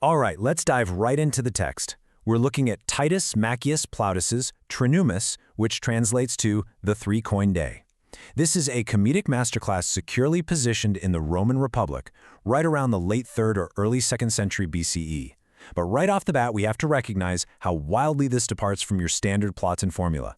All right, let's dive right into the text. We're looking at Titus Maccius Plautus's Trinummus, which translates to the three-coin day. This is a comedic masterclass securely positioned in the Roman Republic, right around the late 3rd or early 2nd century BCE. But right off the bat, we have to recognize how wildly this departs from your standard plots and formula.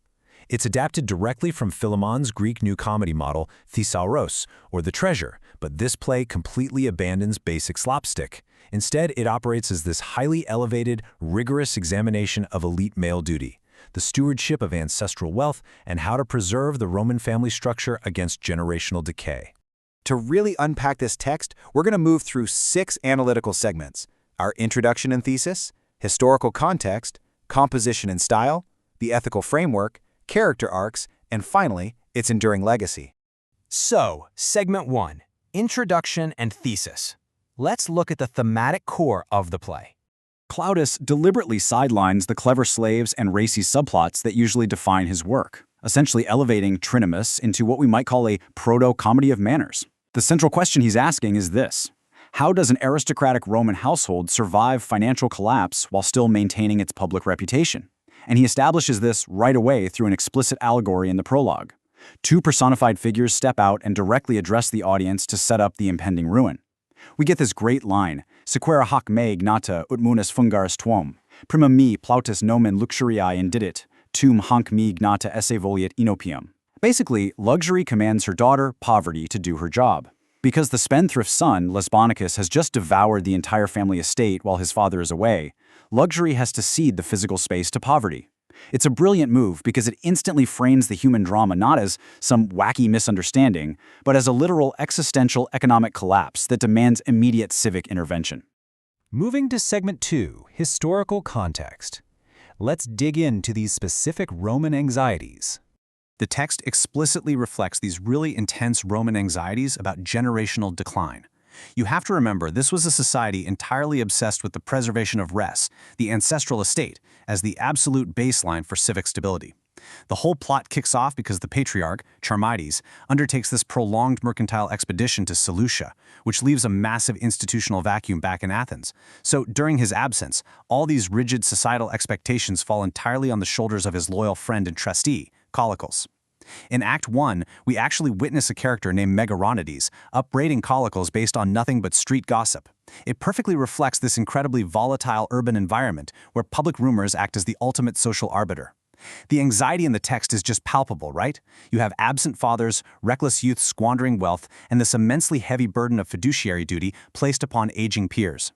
It's adapted directly from Philemon's Greek new comedy model, Thesauros, or The Treasure, but this play completely abandons basic slapstick. Instead, it operates as this highly elevated, rigorous examination of elite male duty, the stewardship of ancestral wealth, and how to preserve the Roman family structure against generational decay. To really unpack this text, we're going to move through 6 analytical segments: our introduction and thesis, historical context, composition and style, the ethical framework, character arcs, and finally, its enduring legacy. So, Segment 1, Introduction and Thesis. Let's look at the thematic core of the play. Plautus deliberately sidelines the clever slaves and racy subplots that usually define his work, essentially elevating Trinummus into what we might call a proto-comedy of manners. The central question he's asking is this: how does an aristocratic Roman household survive financial collapse while still maintaining its public reputation? And he establishes this right away through an explicit allegory in the prologue. 2 personified figures step out and directly address the audience to set up the impending ruin. We get this great line, Sequera hoc me ignata ut munus fungaris tuum, prima me Plautus nomen luxuriae indidit, tum hanc me ignata esse voliet inopium. Basically, luxury commands her daughter, poverty, to do her job. Because the spendthrift son, Lesbonicus, has just devoured the entire family estate while his father is away, luxury has to cede the physical space to poverty. It's a brilliant move because it instantly frames the human drama not as some wacky misunderstanding, but as a literal existential economic collapse that demands immediate civic intervention. Moving to Segment 2, Historical Context. Let's dig into these specific Roman anxieties. The text explicitly reflects these really intense Roman anxieties about generational decline. You have to remember, this was a society entirely obsessed with the preservation of res, the ancestral estate, as the absolute baseline for civic stability. The whole plot kicks off because the patriarch, Charmides, undertakes this prolonged mercantile expedition to Seleucia, which leaves a massive institutional vacuum back in Athens. So, during his absence, all these rigid societal expectations fall entirely on the shoulders of his loyal friend and trustee, Callicles. In Act 1, we actually witness a character named Megaronides upbraiding Callicles based on nothing but street gossip. It perfectly reflects this incredibly volatile urban environment where public rumors act as the ultimate social arbiter. The anxiety in the text is just palpable, right? You have absent fathers, reckless youth squandering wealth, and this immensely heavy burden of fiduciary duty placed upon aging peers.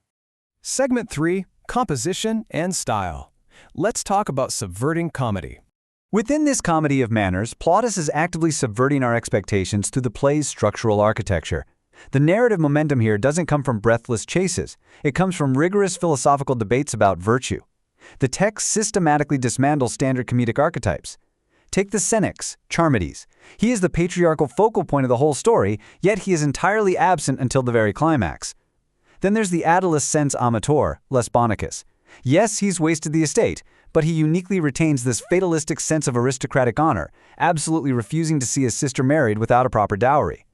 Segment 3, Composition and Style. Let's talk about subverting comedy. Within this comedy of manners, Plautus is actively subverting our expectations through the play's structural architecture. The narrative momentum here doesn't come from breathless chases. It comes from rigorous philosophical debates about virtue. The text systematically dismantles standard comedic archetypes. Take the Senex, Charmides. He is the patriarchal focal point of the whole story, yet he is entirely absent until the very climax. Then there's the adolescens amator, Lesbonicus. Yes, he's wasted the estate, but he uniquely retains this fatalistic sense of aristocratic honor, absolutely refusing to see his sister married without a proper dowry.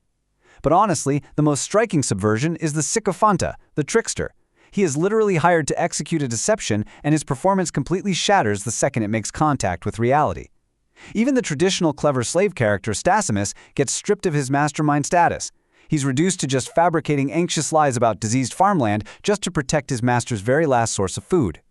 But honestly, the most striking subversion is the sycophanta, the trickster. He is literally hired to execute a deception, and his performance completely shatters the second it makes contact with reality. Even the traditional clever slave character Stasimus gets stripped of his mastermind status. He's reduced to just fabricating anxious lies about diseased farmland just to protect his master's very last source of food.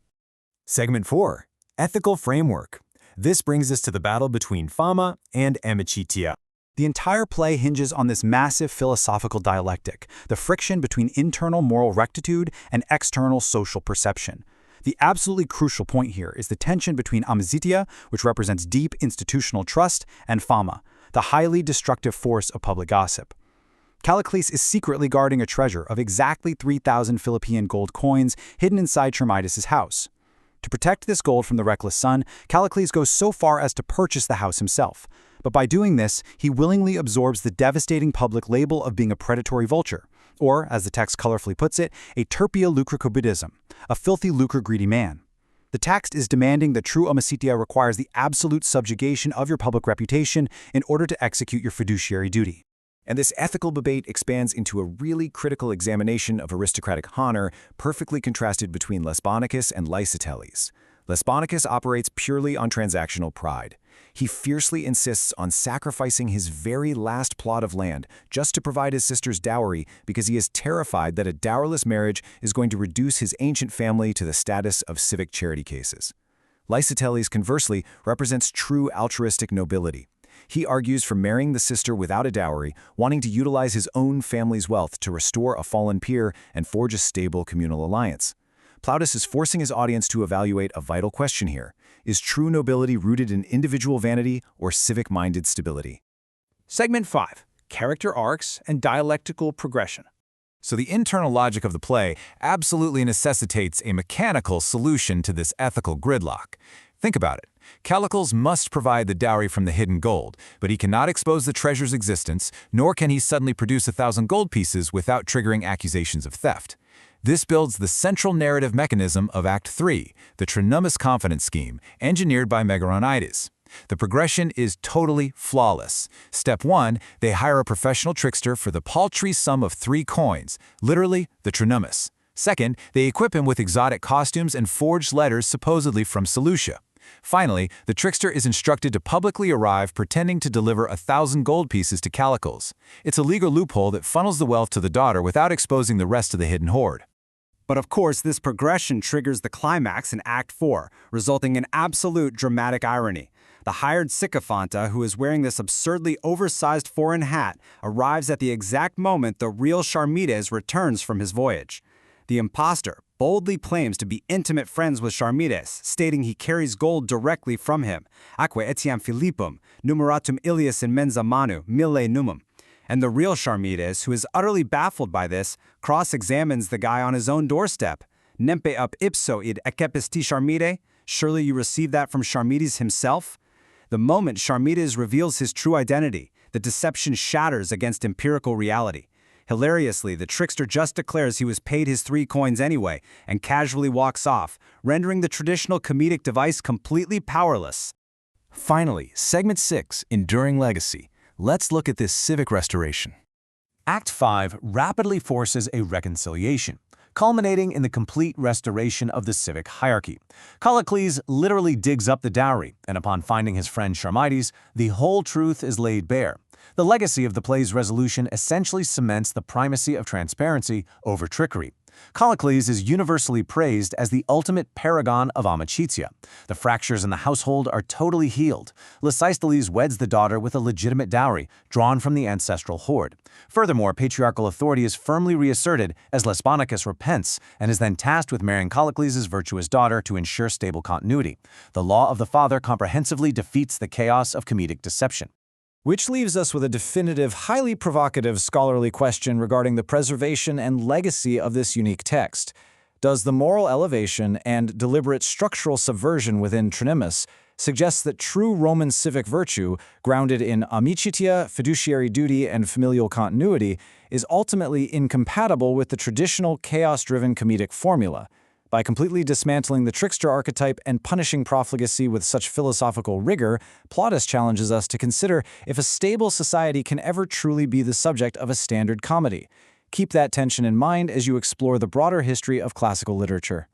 Segment 4, Ethical Framework. This brings us to the battle between Fama and Amicitia. The entire play hinges on this massive philosophical dialectic, the friction between internal moral rectitude and external social perception. The absolutely crucial point here is the tension between amicitia, which represents deep institutional trust, and Fama, the highly destructive force of public gossip. Callicles is secretly guarding a treasure of exactly 3,000 Philippian gold coins hidden inside Charmides' house. To protect this gold from the reckless son, Callicles goes so far as to purchase the house himself. But by doing this, he willingly absorbs the devastating public label of being a predatory vulture, or, as the text colorfully puts it, a terpia lucrocobidism, a filthy lucre-greedy man. The text is demanding that true amicitia requires the absolute subjugation of your public reputation in order to execute your fiduciary duty. And this ethical debate expands into a really critical examination of aristocratic honor, perfectly contrasted between Lesbonicus and Lysiteles. Lesbonicus operates purely on transactional pride. He fiercely insists on sacrificing his very last plot of land just to provide his sister's dowry because he is terrified that a dowerless marriage is going to reduce his ancient family to the status of civic charity cases. Lysiteles, conversely, represents true altruistic nobility. He argues for marrying the sister without a dowry, wanting to utilize his own family's wealth to restore a fallen peer and forge a stable communal alliance. Plautus is forcing his audience to evaluate a vital question here. Is true nobility rooted in individual vanity or civic-minded stability? Segment 5. Character arcs and dialectical progression. So the internal logic of the play absolutely necessitates a mechanical solution to this ethical gridlock. Think about it. Callicles must provide the dowry from the hidden gold, but he cannot expose the treasure's existence, nor can he suddenly produce 1,000 gold pieces without triggering accusations of theft. This builds the central narrative mechanism of Act 3, the Trinummus confidence scheme, engineered by Megaronides. The progression is totally flawless. Step 1, they hire a professional trickster for the paltry sum of 3 coins, literally the Trinummus. Second, they equip him with exotic costumes and forged letters supposedly from Seleucia. Finally, the trickster is instructed to publicly arrive pretending to deliver 1,000 gold pieces to Callicles. It's a legal loophole that funnels the wealth to the daughter without exposing the rest of the hidden hoard. But of course, this progression triggers the climax in Act 4, resulting in absolute dramatic irony. The hired sycophanta, who is wearing this absurdly oversized foreign hat, arrives at the exact moment the real Charmides returns from his voyage. The impostor boldly claims to be intimate friends with Charmides, stating he carries gold directly from him, Aque etiam Philippum, numeratum ilius in mensa manu, mille numum. And the real Charmides, who is utterly baffled by this, cross-examines the guy on his own doorstep. Nempe up ipso id ecepisti Charmide? Surely you received that from Charmides himself? The moment Charmides reveals his true identity, the deception shatters against empirical reality. Hilariously, the trickster just declares he was paid his 3 coins anyway and casually walks off, rendering the traditional comedic device completely powerless. Finally, Segment 6, Enduring Legacy. Let's look at this civic restoration. Act 5 rapidly forces a reconciliation, culminating in the complete restoration of the civic hierarchy. Callicles literally digs up the dowry, and upon finding his friend Charmides, the whole truth is laid bare. The legacy of the play's resolution essentially cements the primacy of transparency over trickery. Callicles is universally praised as the ultimate paragon of amicitia. The fractures in the household are totally healed. Lysiteles weds the daughter with a legitimate dowry, drawn from the ancestral hoard. Furthermore, patriarchal authority is firmly reasserted as Lesbonicus repents and is then tasked with marrying Callicles' virtuous daughter to ensure stable continuity. The law of the father comprehensively defeats the chaos of comedic deception. Which leaves us with a definitive, highly provocative scholarly question regarding the preservation and legacy of this unique text. Does the moral elevation and deliberate structural subversion within Trinummus suggest that true Roman civic virtue, grounded in amicitia, fiduciary duty, and familial continuity, is ultimately incompatible with the traditional chaos-driven comedic formula? By completely dismantling the trickster archetype and punishing profligacy with such philosophical rigor, Plautus challenges us to consider if a stable society can ever truly be the subject of a standard comedy. Keep that tension in mind as you explore the broader history of classical literature.